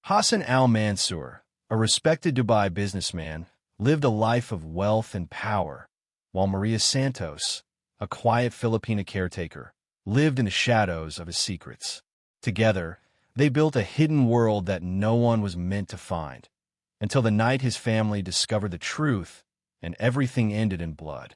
Hassan al-Mansour, a respected Dubai businessman, lived a life of wealth and power, while Maria Santos, a quiet Filipina caretaker, lived in the shadows of his secrets. Together, they built a hidden world that no one was meant to find, until the night his family discovered the truth and everything ended in blood.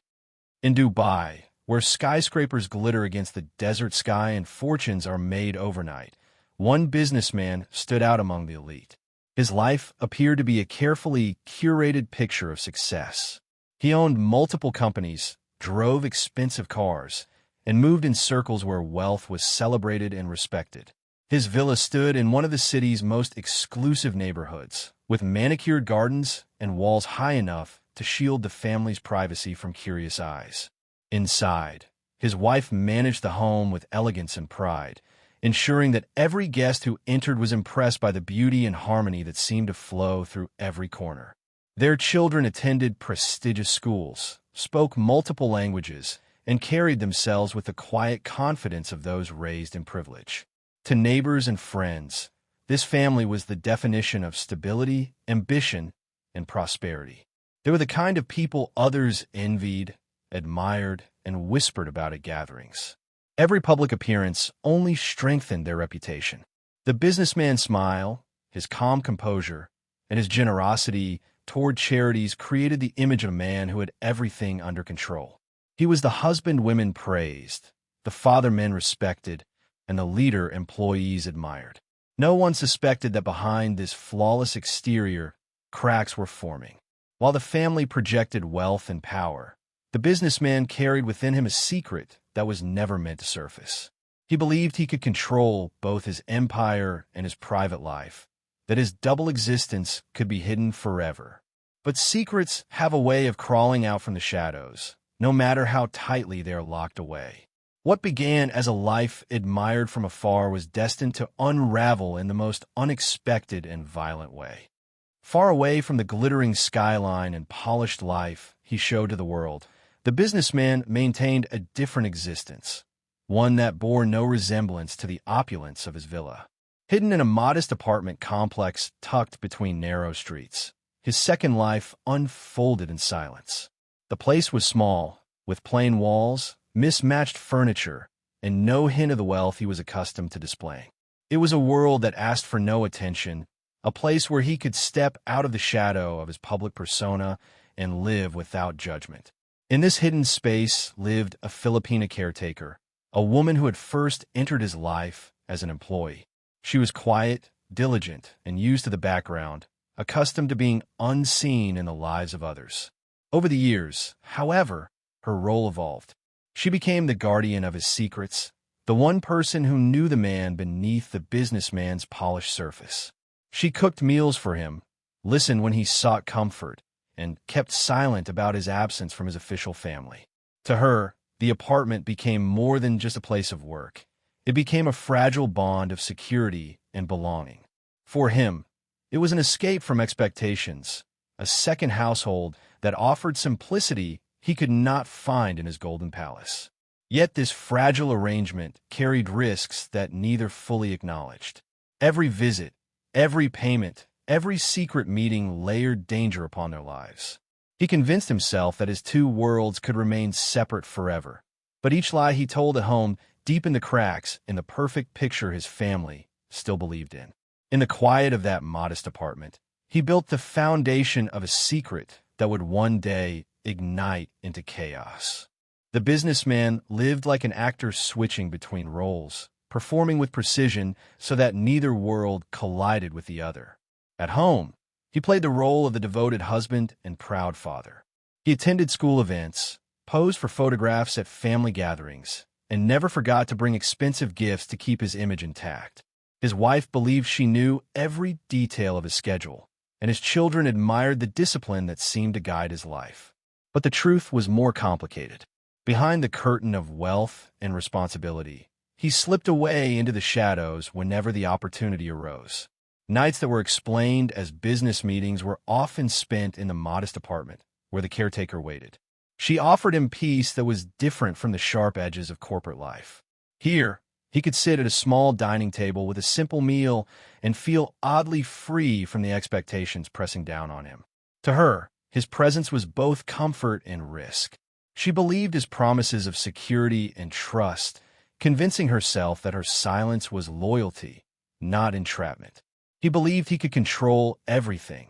In Dubai, where skyscrapers glitter against the desert sky and fortunes are made overnight, one businessman stood out among the elite. His life appeared to be a carefully curated picture of success. He owned multiple companies, drove expensive cars, and moved in circles where wealth was celebrated and respected. His villa stood in one of the city's most exclusive neighborhoods, with manicured gardens and walls high enough to shield the family's privacy from curious eyes. Inside, his wife managed the home with elegance and pride, ensuring that every guest who entered was impressed by the beauty and harmony that seemed to flow through every corner. Their children attended prestigious schools, spoke multiple languages, and carried themselves with the quiet confidence of those raised in privilege. To neighbors and friends, this family was the definition of stability, ambition, and prosperity. They were the kind of people others envied, admired, and whispered about at gatherings. Every public appearance only strengthened their reputation. The businessman's smile, his calm composure, and his generosity toward charities created the image of a man who had everything under control. He was the husband women praised, the father men respected, and the leader employees admired. No one suspected that behind this flawless exterior, cracks were forming. While the family projected wealth and power, the businessman carried within him a secret that was never meant to surface. He believed he could control both his empire and his private life, that his double existence could be hidden forever. But secrets have a way of crawling out from the shadows, no matter how tightly they are locked away. What began as a life admired from afar was destined to unravel in the most unexpected and violent way. Far away from the glittering skyline and polished life he showed to the world, the businessman maintained a different existence, one that bore no resemblance to the opulence of his villa. Hidden in a modest apartment complex tucked between narrow streets, his second life unfolded in silence. The place was small, with plain walls, mismatched furniture, and no hint of the wealth he was accustomed to displaying. It was a world that asked for no attention, a place where he could step out of the shadow of his public persona and live without judgment. In this hidden space lived a Filipina caretaker, a woman who had first entered his life as an employee. She was quiet, diligent, and used to the background, accustomed to being unseen in the lives of others. Over the years, however, her role evolved. She became the guardian of his secrets, the one person who knew the man beneath the businessman's polished surface. She cooked meals for him, listened when he sought comfort, and kept silent about his absence from his official family. To her, the apartment became more than just a place of work. It became a fragile bond of security and belonging. For him, it was an escape from expectations, a second household that offered simplicity he could not find in his golden palace. Yet this fragile arrangement carried risks that neither fully acknowledged. Every visit, every payment, every secret meeting layered danger upon their lives. He convinced himself that his two worlds could remain separate forever. But each lie he told at home deepened the cracks in the perfect picture his family still believed in. In the quiet of that modest apartment, he built the foundation of a secret that would one day ignite into chaos. The businessman lived like an actor switching between roles, performing with precision so that neither world collided with the other. At home, he played the role of the devoted husband and proud father. He attended school events, posed for photographs at family gatherings, and never forgot to bring expensive gifts to keep his image intact. His wife believed she knew every detail of his schedule, and his children admired the discipline that seemed to guide his life. But the truth was more complicated. Behind the curtain of wealth and responsibility, he slipped away into the shadows whenever the opportunity arose. Nights that were explained as business meetings were often spent in the modest apartment where the caretaker waited. She offered him peace that was different from the sharp edges of corporate life. Here, He could sit at a small dining table with a simple meal and feel oddly free from the expectations pressing down on him. To her, his presence was both comfort and risk. She believed his promises of security and trust, convincing herself that her silence was loyalty, not entrapment. He believed he could control everything,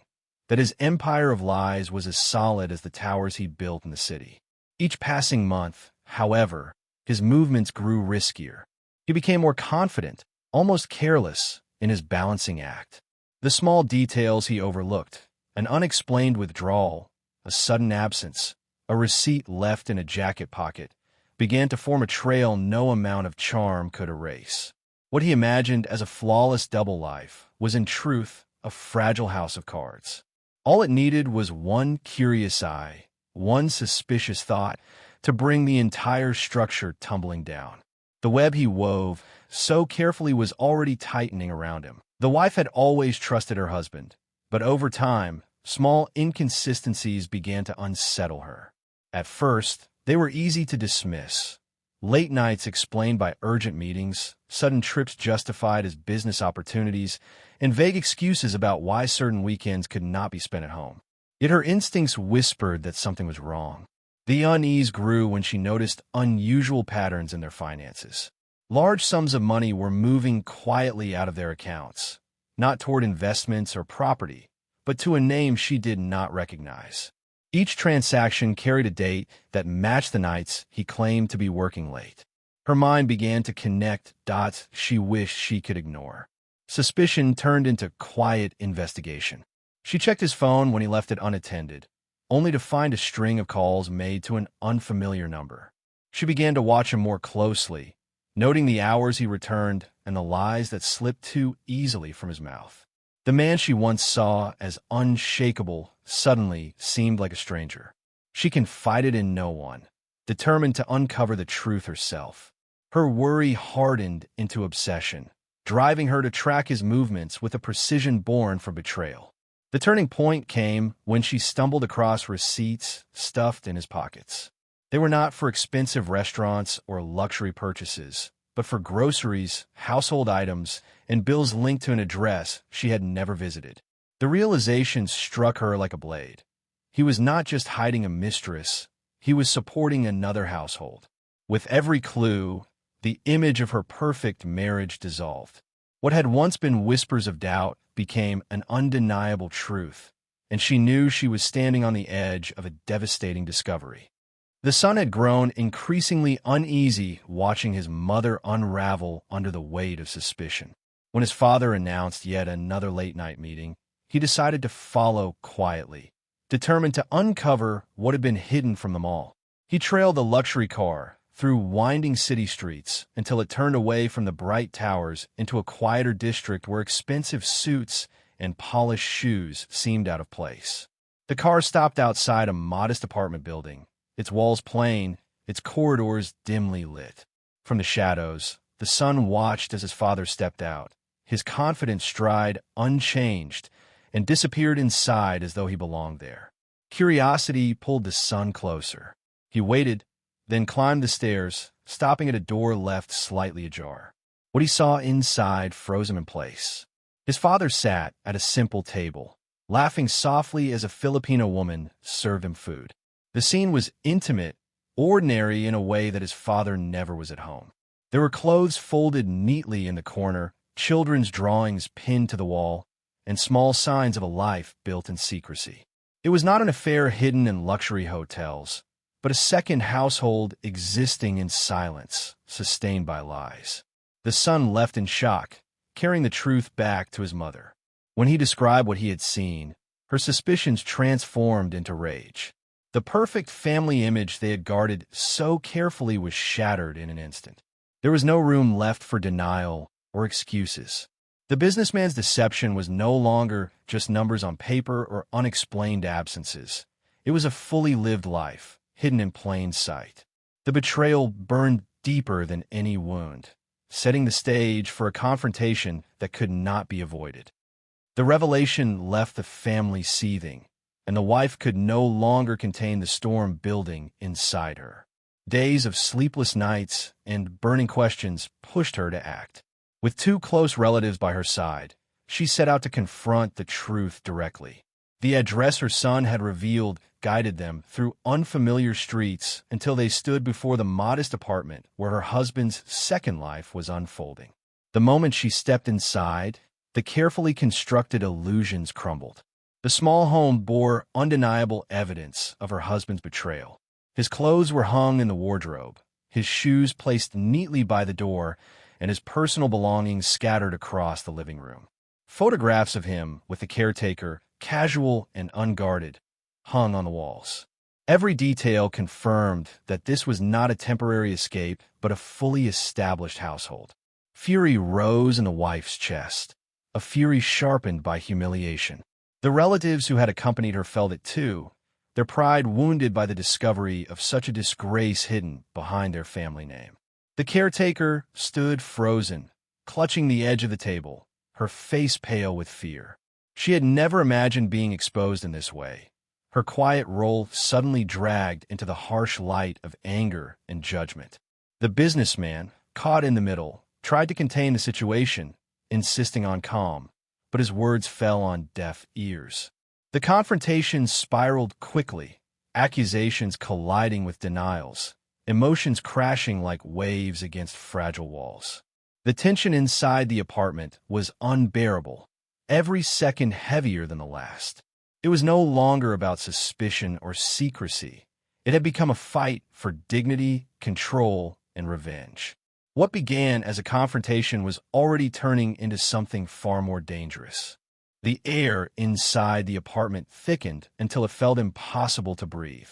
that his empire of lies was as solid as the towers he built in the city. Each passing month, however, his movements grew riskier. He became more confident, almost careless, in his balancing act. The small details he overlooked, an unexplained withdrawal, a sudden absence, a receipt left in a jacket pocket, began to form a trail no amount of charm could erase. What he imagined as a flawless double life was in truth a fragile house of cards. All it needed was one curious eye, one suspicious thought, to bring the entire structure tumbling down. The web he wove so carefully was already tightening around him. The wife had always trusted her husband, but over time, small inconsistencies began to unsettle her. At first, they were easy to dismiss. Late nights explained by urgent meetings, sudden trips justified as business opportunities, and vague excuses about why certain weekends could not be spent at home. Yet her instincts whispered that something was wrong. The unease grew when she noticed unusual patterns in their finances. Large sums of money were moving quietly out of their accounts, not toward investments or property, but to a name she did not recognize. Each transaction carried a date that matched the nights he claimed to be working late. Her mind began to connect dots she wished she could ignore. Suspicion turned into quiet investigation. She checked his phone when he left it unattended, only to find a string of calls made to an unfamiliar number. She began to watch him more closely, noting the hours he returned and the lies that slipped too easily from his mouth. The man she once saw as unshakable suddenly seemed like a stranger. She confided in no one, determined to uncover the truth herself. Her worry hardened into obsession, driving her to track his movements with a precision born from betrayal. The turning point came when she stumbled across receipts stuffed in his pockets. They were not for expensive restaurants or luxury purchases, but for groceries, household items, and bills linked to an address she had never visited. The realization struck her like a blade. He was not just hiding a mistress, he was supporting another household. With every clue, the image of her perfect marriage dissolved. What had once been whispers of doubt became an undeniable truth, and she knew she was standing on the edge of a devastating discovery. The son had grown increasingly uneasy watching his mother unravel under the weight of suspicion. When his father announced yet another late-night meeting, he decided to follow quietly, determined to uncover what had been hidden from them all. He trailed the luxury car through winding city streets until it turned away from the bright towers into a quieter district where expensive suits and polished shoes seemed out of place. The car stopped outside a modest apartment building, its walls plain, its corridors dimly lit. From the shadows, the son watched as his father stepped out, his confident stride unchanged, and disappeared inside as though he belonged there. Curiosity pulled the son closer. He waited, then climbed the stairs, stopping at a door left slightly ajar. What he saw inside froze him in place. His father sat at a simple table, laughing softly as a Filipino woman served him food. The scene was intimate, ordinary in a way that his father never was at home. There were clothes folded neatly in the corner, children's drawings pinned to the wall, and small signs of a life built in secrecy. It was not an affair hidden in luxury hotels, but a second household existing in silence, sustained by lies. The son left in shock, carrying the truth back to his mother. When he described what he had seen, her suspicions transformed into rage. The perfect family image they had guarded so carefully was shattered in an instant. There was no room left for denial or excuses. The businessman's deception was no longer just numbers on paper or unexplained absences. It was a fully lived life, hidden in plain sight. The betrayal burned deeper than any wound, setting the stage for a confrontation that could not be avoided. The revelation left the family seething, and the wife could no longer contain the storm building inside her. Days of sleepless nights and burning questions pushed her to act. With two close relatives by her side, she set out to confront the truth directly. The address her son had revealed guided them through unfamiliar streets until they stood before the modest apartment where her husband's second life was unfolding. The moment she stepped inside, the carefully constructed illusions crumbled. The small home bore undeniable evidence of her husband's betrayal. His clothes were hung in the wardrobe, his shoes placed neatly by the door, and his personal belongings scattered across the living room. Photographs of him with the caretaker, casual and unguarded, hung on the walls. Every detail confirmed that this was not a temporary escape, but a fully established household. Fury rose in the wife's chest, a fury sharpened by humiliation. The relatives who had accompanied her felt it too, their pride wounded by the discovery of such a disgrace hidden behind their family name. The caretaker stood frozen, clutching the edge of the table, her face pale with fear. She had never imagined being exposed in this way. Her quiet role suddenly dragged into the harsh light of anger and judgment. The businessman, caught in the middle, tried to contain the situation, insisting on calm, but his words fell on deaf ears. The confrontation spiraled quickly, accusations colliding with denials, emotions crashing like waves against fragile walls. The tension inside the apartment was unbearable, every second heavier than the last. It was no longer about suspicion or secrecy. It had become a fight for dignity, control, and revenge. What began as a confrontation was already turning into something far more dangerous. The air inside the apartment thickened until it felt impossible to breathe.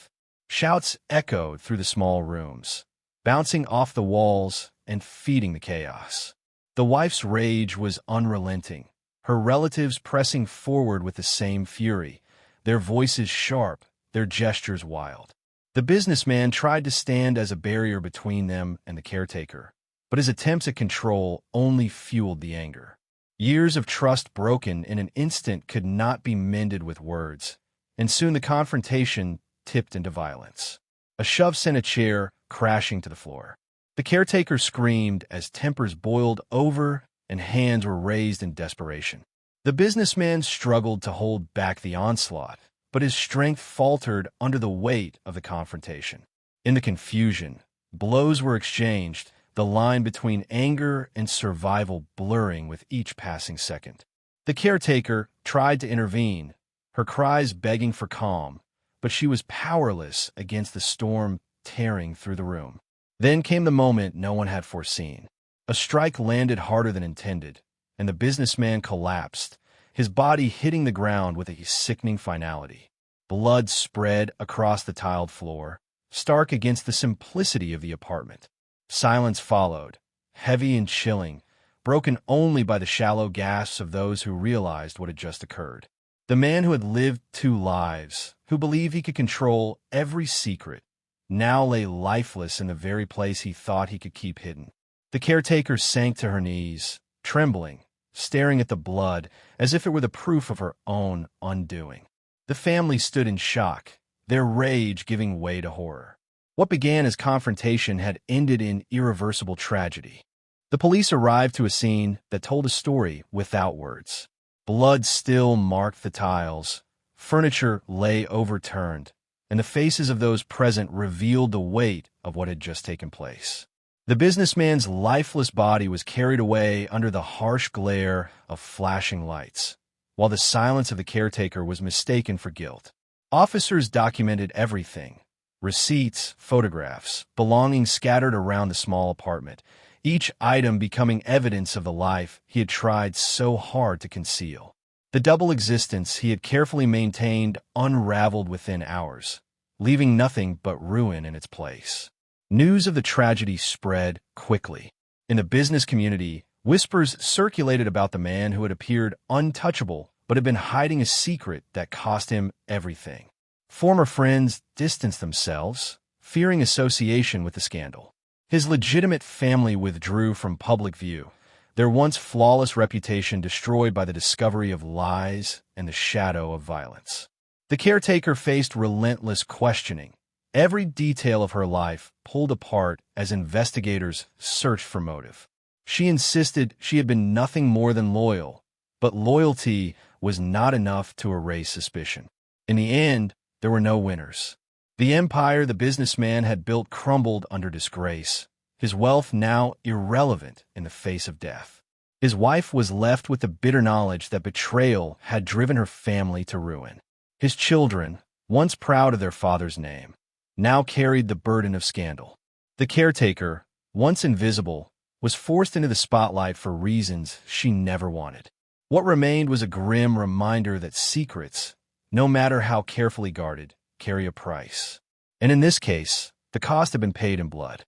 Shouts echoed through the small rooms, bouncing off the walls and feeding the chaos. The wife's rage was unrelenting, her relatives pressing forward with the same fury, their voices sharp, their gestures wild. The businessman tried to stand as a barrier between them and the caretaker, but his attempts at control only fueled the anger. Years of trust broken in an instant could not be mended with words, and soon the confrontation tipped into violence. A shove sent a chair crashing to the floor. The caretaker screamed as tempers boiled over and hands were raised in desperation. The businessman struggled to hold back the onslaught, but his strength faltered under the weight of the confrontation. In the confusion, blows were exchanged, the line between anger and survival blurring with each passing second. The caretaker tried to intervene, her cries begging for calm, but she was powerless against the storm tearing through the room. Then came the moment no one had foreseen. A strike landed harder than intended, and the businessman collapsed, his body hitting the ground with a sickening finality. Blood spread across the tiled floor, stark against the simplicity of the apartment. Silence followed, heavy and chilling, broken only by the shallow gasps of those who realized what had just occurred. The man who had lived two lives, who believed he could control every secret, now lay lifeless in the very place he thought he could keep hidden. The caretaker sank to her knees, trembling, staring at the blood as if it were the proof of her own undoing. The family stood in shock, their rage giving way to horror. What began as confrontation had ended in irreversible tragedy. The police arrived to a scene that told a story without words. Blood still marked the tiles, furniture lay overturned, and the faces of those present revealed the weight of what had just taken place. The businessman's lifeless body was carried away under the harsh glare of flashing lights, while the silence of the caretaker was mistaken for guilt. Officers documented everything: receipts, photographs, belongings scattered around the small apartment, each item becoming evidence of the life he had tried so hard to conceal. The double existence he had carefully maintained unraveled within hours, leaving nothing but ruin in its place. News of the tragedy spread quickly. In the business community, whispers circulated about the man who had appeared untouchable but had been hiding a secret that cost him everything. Former friends distanced themselves, fearing association with the scandal. His legitimate family withdrew from public view, their once flawless reputation destroyed by the discovery of lies and the shadow of violence. The caretaker faced relentless questioning, Every detail of her life pulled apart as investigators searched for motive. She insisted she had been nothing more than loyal, but loyalty was not enough to erase suspicion. In the end, there were no winners. The empire the businessman had built crumbled under disgrace, his wealth now irrelevant in the face of death. His wife was left with the bitter knowledge that betrayal had driven her family to ruin. His children, once proud of their father's name, now carried the burden of scandal. The caretaker, once invisible, was forced into the spotlight for reasons she never wanted. What remained was a grim reminder that secrets, no matter how carefully guarded, carry a price. And in this case, the cost had been paid in blood.